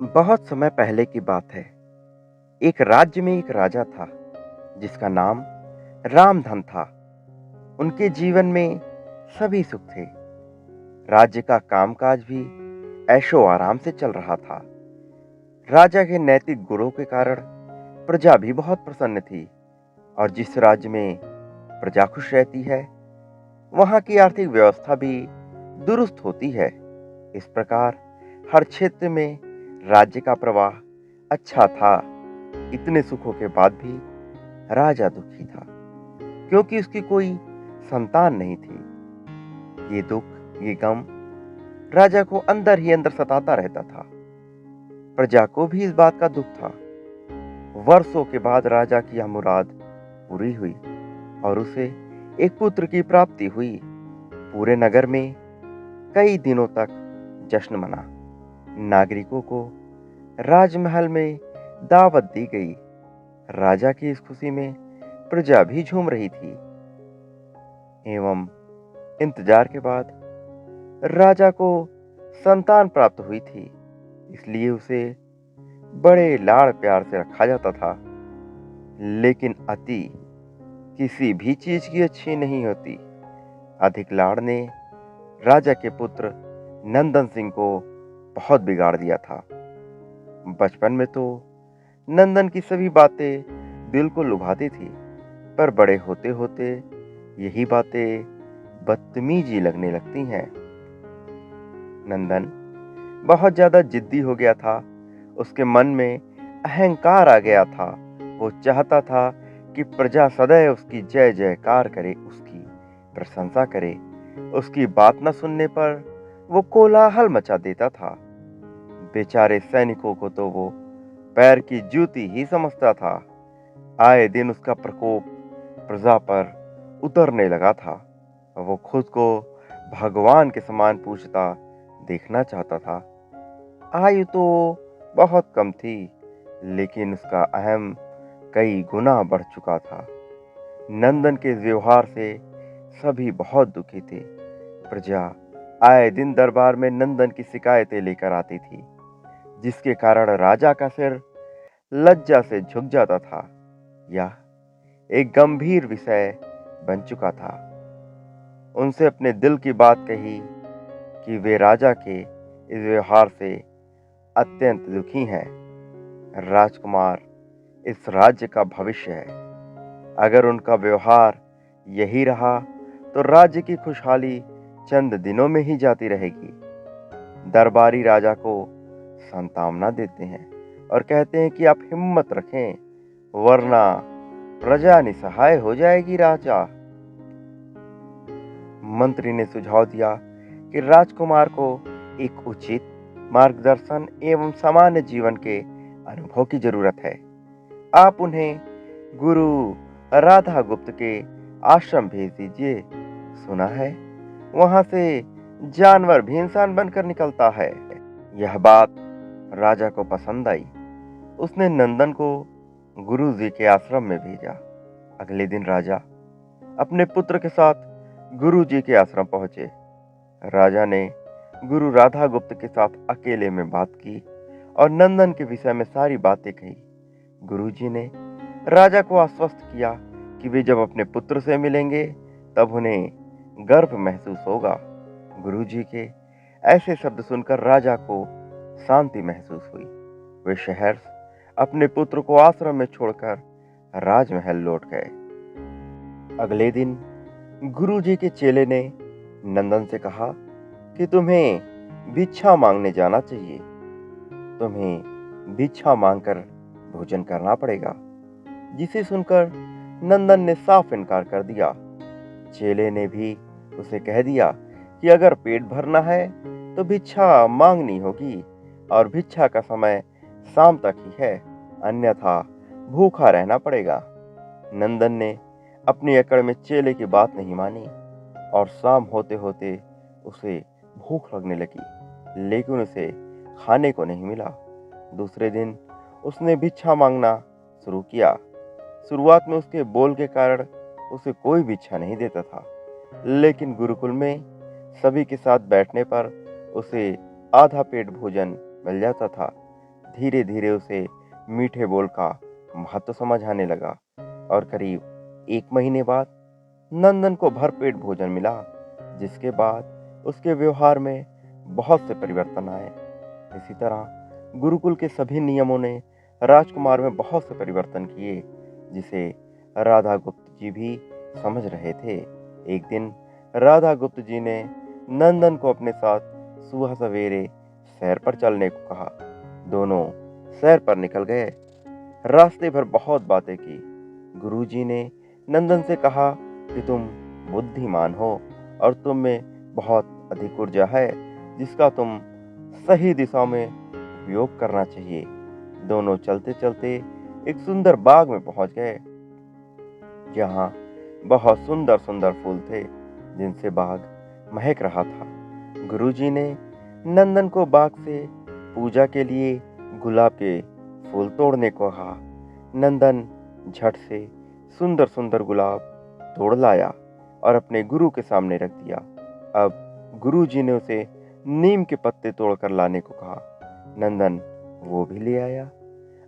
बहुत समय पहले की बात है। एक राज्य में एक राजा था जिसका नाम रामधन था। उनके जीवन में सभी सुख थे। राज्य का कामकाज भी ऐशो आराम से चल रहा था। राजा के नैतिक गुणों के कारण प्रजा भी बहुत प्रसन्न थी। और जिस राज्य में प्रजा खुश रहती है, वहां की आर्थिक व्यवस्था भी दुरुस्त होती है। इस प्रकार हर क्षेत्र में राज्य का प्रवाह अच्छा था। इतने सुखों के बाद भी राजा दुखी था, क्योंकि उसकी कोई संतान नहीं थी। ये दुख, ये गम राजा को अंदर ही अंदर सताता रहता था। प्रजा को भी इस बात का दुख था। वर्षों के बाद राजा की यह मुराद पूरी हुई और उसे एक पुत्र की प्राप्ति हुई। पूरे नगर में कई दिनों तक जश्न मना। नागरिकों को राजमहल में दावत दी गई। राजा की इस खुशी में प्रजा भी झूम रही थी। एवं इंतजार के बाद राजा को संतान प्राप्त हुई थी, इसलिए उसे बड़े लाड़ प्यार से रखा जाता था। लेकिन अति किसी भी चीज की अच्छी नहीं होती। अधिक लाड़ ने राजा के पुत्र नंदन सिंह को बहुत बिगाड़ दिया था। बचपन में तो नंदन की सभी बातें दिल को लुभाती थी, पर बड़े होते होते यही बातें बदतमीजी लगने लगती हैं। नंदन बहुत ज्यादा जिद्दी हो गया था। उसके मन में अहंकार आ गया था। वो चाहता था कि प्रजा सदैव उसकी जय जयकार करे, उसकी प्रशंसा करे। उसकी बात न सुनने पर वो कोलाहल मचा देता था। बेचारे सैनिकों को तो वो पैर की जूती ही समझता था। आए दिन उसका प्रकोप प्रजा पर उतरने लगा था। वो खुद को भगवान के समान पूछता देखना चाहता था। आयु तो बहुत कम थी, लेकिन उसका अहम कई गुना बढ़ चुका था। नंदन के व्यवहार से सभी बहुत दुखी थे। प्रजा आए दिन दरबार में नंदन की शिकायतें लेकर आती थी, जिसके कारण राजा का सिर लज्जा से झुक जाता था। यह एक गंभीर विषय बन चुका था। उनसे अपने दिल की बात कही कि वे राजा के इस व्यवहार से अत्यंत दुखी हैं। राजकुमार इस राज्य का भविष्य है। अगर उनका व्यवहार यही रहा तो राज्य की खुशहाली चंद दिनों में ही जाती रहेगी। दरबारी राजा को सांत्वना देते हैं और कहते हैं कि आप हिम्मत रखें, वरना प्रजा निसहाय हो जाएगी। राजा मंत्री ने सुझाव दिया कि राजकुमार को एक उचित मार्गदर्शन एवं सामान्य जीवन के अनुभव की जरूरत है। आप उन्हें गुरु राधा गुप्त के आश्रम भेज दीजिए। सुना है वहां से जानवर भी इंसान बनकर निकलता है। यह बात राजा को पसंद आई। उसने नंदन को गुरु जी के आश्रम में भेजा। अगले दिन राजा अपने पुत्र के साथ गुरु जी के आश्रम पहुंचे। राजा ने गुरु राधा गुप्त के साथ अकेले में बात की और नंदन के विषय में सारी बातें कही। गुरुजी ने राजा को आश्वस्त किया कि वे जब अपने पुत्र से मिलेंगे तब उन्हें गर्व महसूस होगा। गुरुजी के ऐसे शब्द सुनकर राजा को शांति महसूस हुई। वे शहर अपने पुत्र को आश्रम में छोड़कर राजमहल लौट गए। अगले दिन गुरुजी के चेले ने नंदन से कहा कि तुम्हें भिक्षा मांगने जाना चाहिए। तुम्हें भिक्षा मांगकर भोजन करना पड़ेगा। जिसे सुनकर नंदन ने साफ इनकार कर दिया। चेले ने भी उसे कह दिया कि अगर पेट भरना है तो भिक्षा मांगनी होगी और भिक्षा का समय शाम तक ही है, अन्यथा भूखा रहना पड़ेगा। नंदन ने अपनी अकड़ में चेले की बात नहीं मानी और शाम होते होते उसे भूख लगने लगी, लेकिन उसे खाने को नहीं मिला। दूसरे दिन उसने भिक्षा मांगना शुरू किया। शुरुआत में उसके बोल के कारण उसे कोई भिक्षा नहीं देता था, लेकिन गुरुकुल में सभी के साथ बैठने पर उसे आधा पेट भोजन मिल जाता था। धीरे धीरे उसे मीठे बोल का महत्व समझ आने लगा और करीब 1 महीने बाद नंदन को भरपेट भोजन मिला, जिसके बाद उसके व्यवहार में बहुत से परिवर्तन आए। इसी तरह गुरुकुल के सभी नियमों ने राजकुमार में बहुत से परिवर्तन किए, जिसे राधा गुप्त जी भी समझ रहे थे। एक दिन राधा गुप्त जी ने नंदन को अपने साथ सुबह सवेरे सैर पर चलने को कहा। दोनों सैर पर निकल गए। रास्ते भर बहुत बातें की। गुरुजी ने नंदन से कहा कि तुम बुद्धिमान हो और तुम में बहुत अधिक ऊर्जा है, जिसका तुम सही दिशा में उपयोग करना चाहिए। दोनों चलते चलते एक सुंदर बाग में पहुंच गए, जहां बहुत सुंदर सुंदर फूल थे, जिनसे बाग महक रहा था। गुरुजी ने नंदन को बाग से पूजा के लिए गुलाब के फूल तोड़ने को कहा। नंदन झट से सुंदर सुंदर गुलाब तोड़ लाया और अपने गुरु के सामने रख दिया। अब गुरुजी ने उसे नीम के पत्ते तोड़कर लाने को कहा। नंदन वो भी ले आया।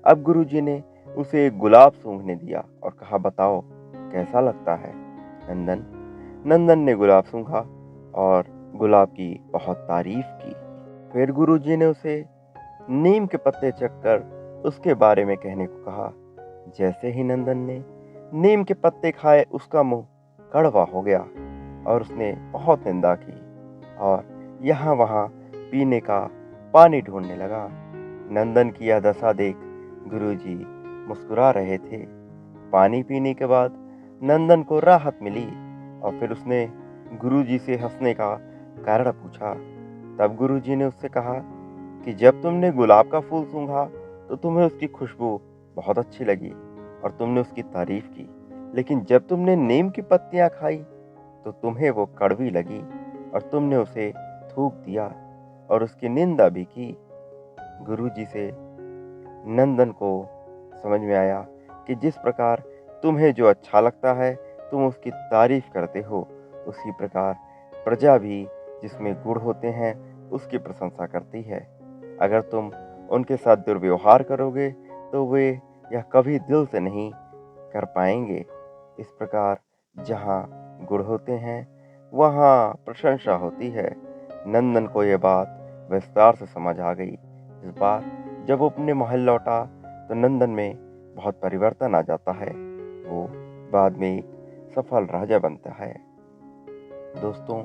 अब गुरुजी ने उसे एक गुलाब सूंघने दिया और कहा, बताओ कैसा लगता है। नंदन ने गुलाब सूंघा और गुलाब की बहुत तारीफ की। फिर गुरुजी ने उसे नीम के पत्ते चखकर उसके बारे में कहने को कहा। जैसे ही नंदन ने नीम के पत्ते खाए, उसका मुंह कड़वा हो गया और उसने बहुत निंदा की और यहाँ वहाँ पीने का पानी ढूंढने लगा। नंदन की यह दशा देख गुरुजी मुस्कुरा रहे थे। पानी पीने के बाद नंदन को राहत मिली और फिर उसने गुरुजी से हंसने का कारण पूछा। तब गुरुजी ने उससे कहा कि जब तुमने गुलाब का फूल सूंघा तो तुम्हें उसकी खुशबू बहुत अच्छी लगी और तुमने उसकी तारीफ की, लेकिन जब तुमने नीम की पत्तियां खाई तो तुम्हें वो कड़वी लगी और तुमने उसे थूक दिया और उसकी निंदा भी की। गुरुजी से नंदन को समझ में आया कि जिस प्रकार तुम्हें जो अच्छा लगता है तुम उसकी तारीफ करते हो, उसी प्रकार प्रजा भी जिसमें गुण होते हैं उसकी प्रशंसा करती है। अगर तुम उनके साथ दुर्व्यवहार करोगे तो वे यह कभी दिल से नहीं कर पाएंगे। इस प्रकार जहाँ गुण होते हैं वहाँ प्रशंसा होती है। नंदन को यह बात विस्तार से समझ आ गई। इस बार जब वो अपने महल लौटा तो नंदन में बहुत परिवर्तन आ जाता है। वो बाद में एक सफल राजा बनता है। दोस्तों,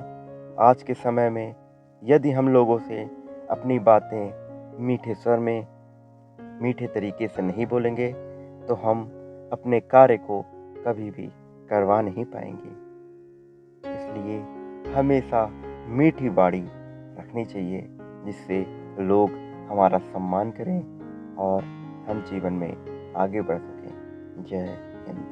आज के समय में यदि हम लोगों से अपनी बातें मीठे स्वर में, मीठे तरीके से नहीं बोलेंगे तो हम अपने कार्य को कभी भी करवा नहीं पाएंगे। इसलिए हमेशा मीठी वाणी रखनी चाहिए, जिससे लोग हमारा सम्मान करें और हम जीवन में आगे बढ़ सकें। जय हिंद।